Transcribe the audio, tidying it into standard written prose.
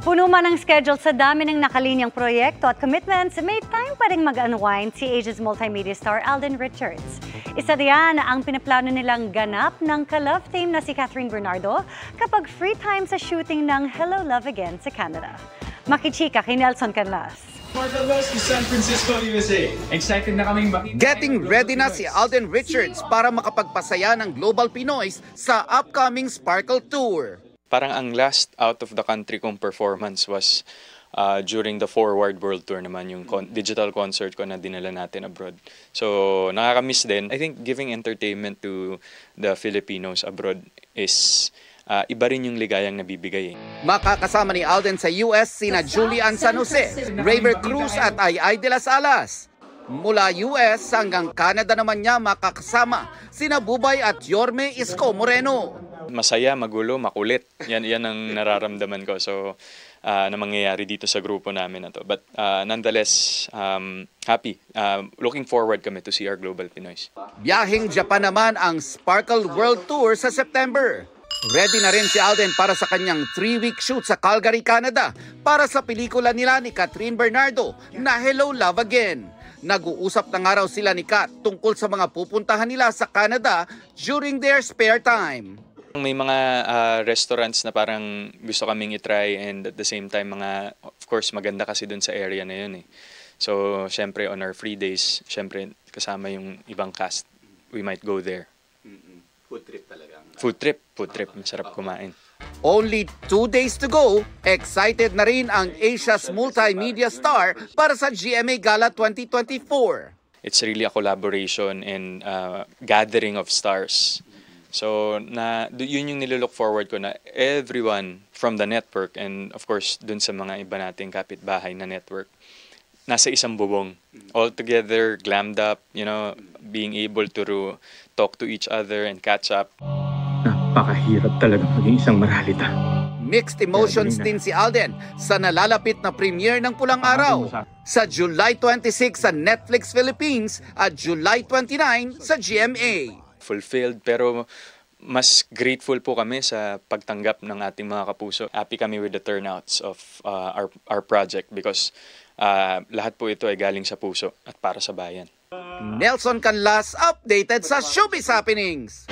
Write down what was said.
Puno man ang schedule sa dami ng nakalinyang proyekto at commitments, may time pa rin mag-unwind si Asia's multimedia star Alden Richards. Isa riyan ang pinaplano nilang ganap ng ka-love team na si Catherine Bernardo kapag free time sa shooting ng Hello Love Again sa Canada. Makichika kay Nelson Canlas. San Francisco, USA. Excited na kaming makita. Getting ready na si Alden Richards para makapagpasaya ng Global Pinoys sa upcoming Sparkle Tour. Parang ang last out of the country kong performance was during the Forward World Tour naman, yung digital concert ko na dinala natin abroad. So nakakamiss din. I think giving entertainment to the Filipinos abroad is iba rin yung ligayang nabibigay. Makakasama ni Alden sa US sina Julian San Jose, Raver Cruz at Ay de las Alas. Mula US hanggang Canada naman niya makakasama sina Bubay at Yorme Isko Moreno. Masaya, magulo, makulit. Yan ang nararamdaman ko. So, na mangyayari dito sa grupo namin na to. But nonetheless, happy. Looking forward kami to see our Global Pinoys. Biyaheng Japan naman ang Sparkle World Tour sa September. Ready na rin si Alden para sa kanyang 3-week shoot sa Calgary, Canada para sa pelikula nila ni Catherine Bernardo na Hello Love Again. Nag-uusap na nga raw sila ni Kat tungkol sa mga pupuntahan nila sa Canada during their spare time. May mga restaurants na parang gusto kaming itry and at the same time of course maganda kasi dun sa area na yun eh. So syempre on our free days, syempre kasama yung ibang cast, we might go there. Food trip talaga. Food trip, masarap kumain. Only 2 days to go, excited na rin ang Asia's multimedia star para sa GMA Gala 2024. It's really a collaboration and gathering of stars. So yun yung nililook forward ko na everyone from the network and of course dun sa mga iba nating kapitbahay na network nasa isang bubong, all together, glammed up, being able to talk to each other and catch up. Napakahirap talaga maging isang maralita. Mixed emotions din si Alden sa nalalapit na premiere ng Pulang Araw sa July 26 sa Netflix Philippines at July 29 sa GMA. Fulfilled, pero mas grateful po kami sa pagtanggap ng ating mga kapuso. Happy kami with the turnouts of our project because lahat po ito ay galing sa puso at para sa bayan. Nelson Canlas, updated sa Showbiz Happenings.